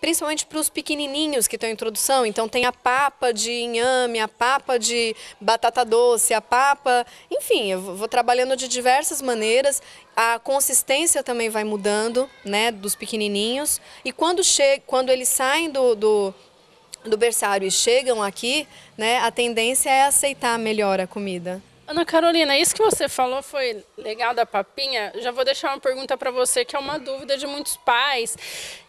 principalmente para os pequenininhos que estão em introdução. Então tem a papa de inhame, a papa de batata doce, a papa... Enfim, eu vou trabalhando de diversas maneiras. A consistência também vai mudando, né, dos pequenininhos. E quando eles saem do berçário e chegam aqui, né, a tendência é aceitar melhor a comida. Ana Carolina, isso que você falou foi legal da papinha. Já vou deixar uma pergunta para você, que é uma dúvida de muitos pais.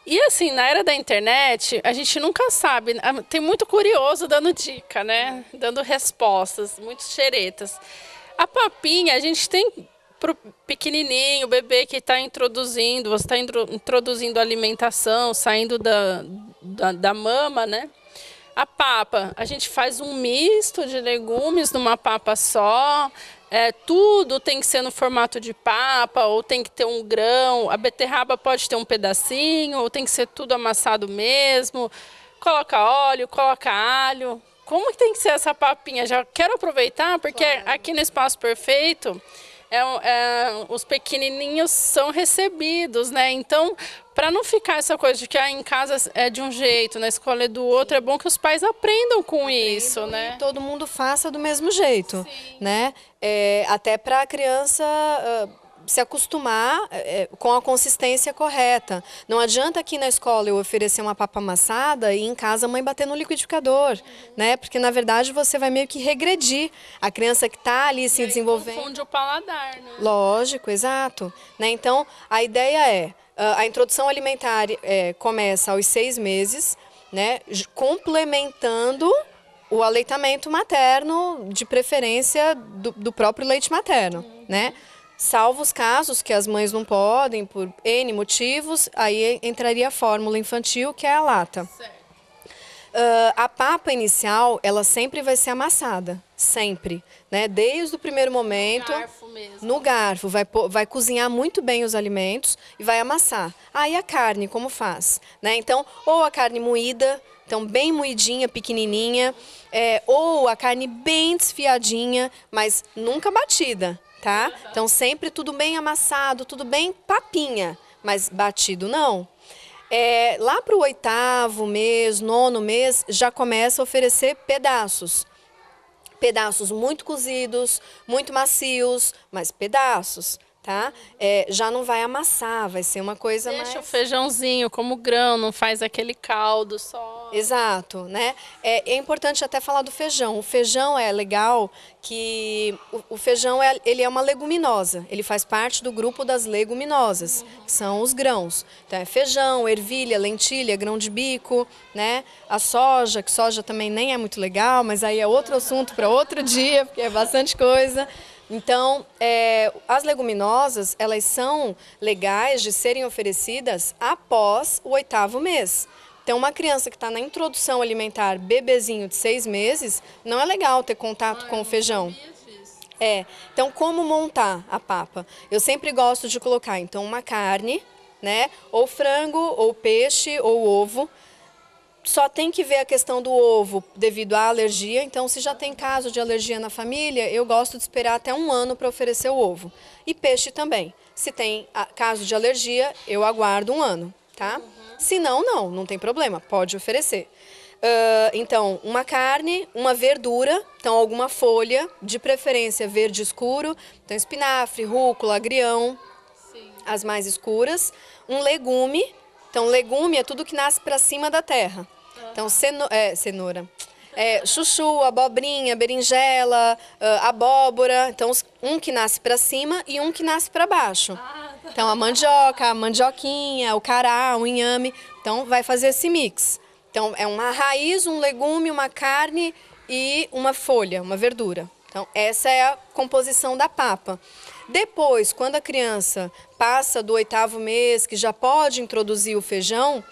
E assim, na era da internet, a gente nunca sabe. Tem muito curioso dando dica, né? Dando respostas, muitos xeretas. A papinha, a gente tem pro pequenininho, o bebê que está introduzindo, você está introduzindo alimentação, saindo da mama, né? A papa, a gente faz um misto de legumes numa papa só, tudo tem que ser no formato de papa, ou tem que ter um grão, a beterraba pode ter um pedacinho, ou tem que ser tudo amassado mesmo, coloca óleo, coloca alho. Como que tem que ser essa papinha? Já quero aproveitar, porque aqui no Espaço Perfeito, os pequenininhos são recebidos, né? Então, para não ficar essa coisa de que em casa é de um jeito, na escola é do outro, é bom que os pais aprendam com isso, né? E todo mundo faça do mesmo jeito, né? Até para a criança se acostumar com a consistência correta. Não adianta aqui na escola eu oferecer uma papa amassada e em casa a mãe bater no liquidificador, né? Porque na verdade você vai meio que regredir a criança que está ali se desenvolvendo. Confunde o paladar, né? Lógico, exato. Né? Então, a ideia a introdução alimentar começa aos 6 meses, né? Complementando o aleitamento materno, de preferência do próprio leite materno, né? Salvo os casos que as mães não podem, por N motivos, aí entraria a fórmula infantil, que é a lata. A papa inicial, ela sempre vai ser amassada, sempre, né? Desde o primeiro momento, No garfo mesmo. No garfo, vai cozinhar muito bem os alimentos e vai amassar. Aí a carne, como faz? Né? Então, ou a carne moída, então bem moidinha, pequenininha, ou a carne bem desfiadinha, mas nunca batida, tá? Então sempre tudo bem amassado, tudo bem papinha, mas batido não. Lá para o 8º mês, 9º mês, já começa a oferecer pedaços. Pedaços muito cozidos, muito macios, mas pedaços, tá? Já não vai amassar, vai ser uma coisa mais... Deixa o feijãozinho como grão, não faz aquele caldo só. Exato, né? É importante até falar do feijão. O feijão é legal que o feijão ele é uma leguminosa. Ele faz parte do grupo das leguminosas, que são os grãos. Então é feijão, ervilha, lentilha, grão de bico, né? A soja, que soja também nem é muito legal, mas aí é outro assunto para outro dia, porque é bastante coisa. Então, as leguminosas, elas são legais de serem oferecidas após o 8º mês. Então, uma criança que está na introdução alimentar, bebezinho de 6 meses, não é legal ter contato com o feijão. Então, como montar a papa? Eu sempre gosto de colocar, então, uma carne, né? Ou frango, ou peixe, ou ovo. Só tem que ver a questão do ovo devido à alergia. Então, se já tem caso de alergia na família, eu gosto de esperar até 1 ano para oferecer o ovo. E peixe também. Se tem caso de alergia, eu aguardo 1 ano, tá? Se não, não tem problema, pode oferecer. Então, uma carne, uma verdura, então alguma folha, de preferência verde escuro, então espinafre, rúcula, agrião, as mais escuras. Um legume, então legume é tudo que nasce para cima da terra. Então, cenoura. Chuchu, abobrinha, berinjela, abóbora. Então, um que nasce para cima e um que nasce para baixo. Então, a mandioca, a mandioquinha, o cará, o inhame. Então, vai fazer esse mix. Então, é uma raiz, um legume, uma carne e uma folha, uma verdura. Então, essa é a composição da papa. Depois, quando a criança passa do 8º mês, que já pode introduzir o feijão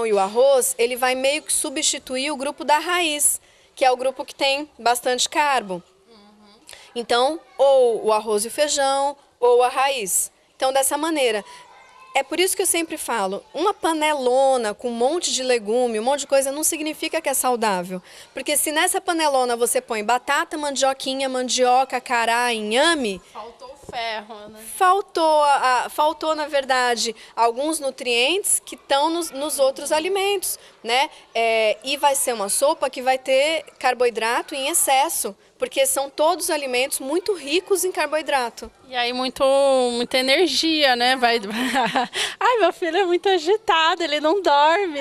e o arroz, ele vai meio que substituir o grupo da raiz, que é o grupo que tem bastante carbo. Então, ou o arroz e o feijão, ou a raiz. Então, dessa maneira, É por isso que eu sempre falo, uma panelona com um monte de legume, um monte de coisa, não significa que é saudável. Porque se nessa panelona você põe batata, mandioquinha, mandioca, cará, inhame... Faltou o ferro, né? Faltou, na verdade, alguns nutrientes que estão nos outros alimentos, né? E vai ser uma sopa que vai ter carboidrato em excesso, porque são todos alimentos muito ricos em carboidrato. E aí muita energia, né? Ai, meu filho é muito agitado, ele não dorme.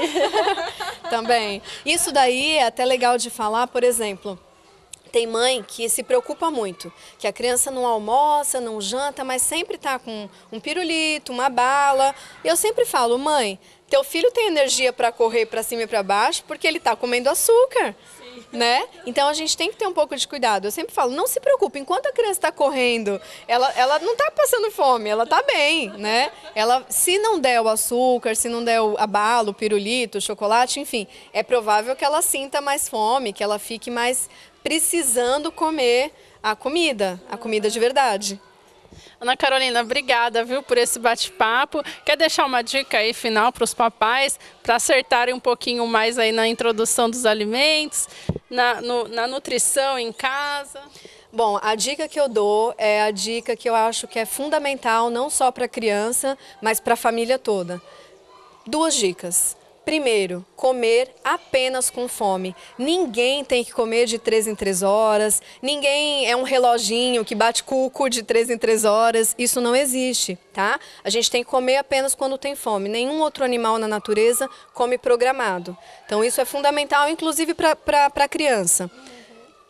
Também. Isso daí é até legal de falar, por exemplo... Tem mãe que se preocupa muito, que a criança não almoça, não janta, mas sempre está com um pirulito, uma bala. Eu sempre falo, mãe, teu filho tem energia para correr para cima e para baixo porque ele está comendo açúcar, né? Então a gente tem que ter um pouco de cuidado. Eu sempre falo, não se preocupe, enquanto a criança está correndo, ela não está passando fome, ela está bem, né? Se não der o açúcar, se não der a bala, o pirulito, o chocolate, enfim, é provável que ela sinta mais fome, que ela fique mais precisando comer a comida de verdade. Ana Carolina, obrigada, viu, por esse bate-papo. Quer deixar uma dica aí final para os papais, para acertarem um pouquinho mais aí na introdução dos alimentos, na nutrição em casa? Bom, a dica que eu dou é a dica que eu acho que é fundamental, não só para a criança, mas para a família toda. 2 dicas. Primeiro, comer apenas com fome. Ninguém tem que comer de 3 em 3 horas, ninguém é um reloginho que bate cuco de 3 em 3 horas, isso não existe, tá? A gente tem que comer apenas quando tem fome. Nenhum outro animal na natureza come programado. Então isso é fundamental, inclusive para a criança.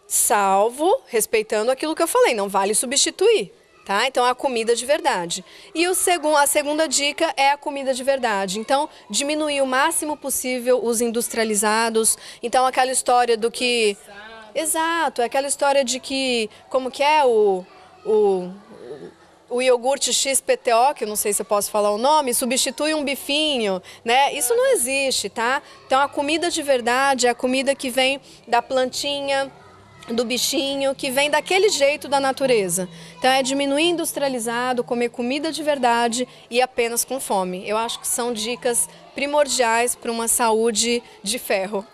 Salvo, respeitando aquilo que eu falei, não vale substituir. Tá? Então, a comida de verdade. E a segunda dica é a comida de verdade. Então, diminuir o máximo possível os industrializados. Então, aquela história do que... Exato, é aquela história de que... Como que é o iogurte XPTO, que eu não sei se eu posso falar o nome, substitui um bifinho, né? Isso não existe, tá? Então, a comida de verdade é a comida que vem da plantinha, do bichinho, que vem daquele jeito da natureza. Então é diminuir industrializado, comer comida de verdade e apenas com fome. Eu acho que são dicas primordiais para uma saúde de ferro.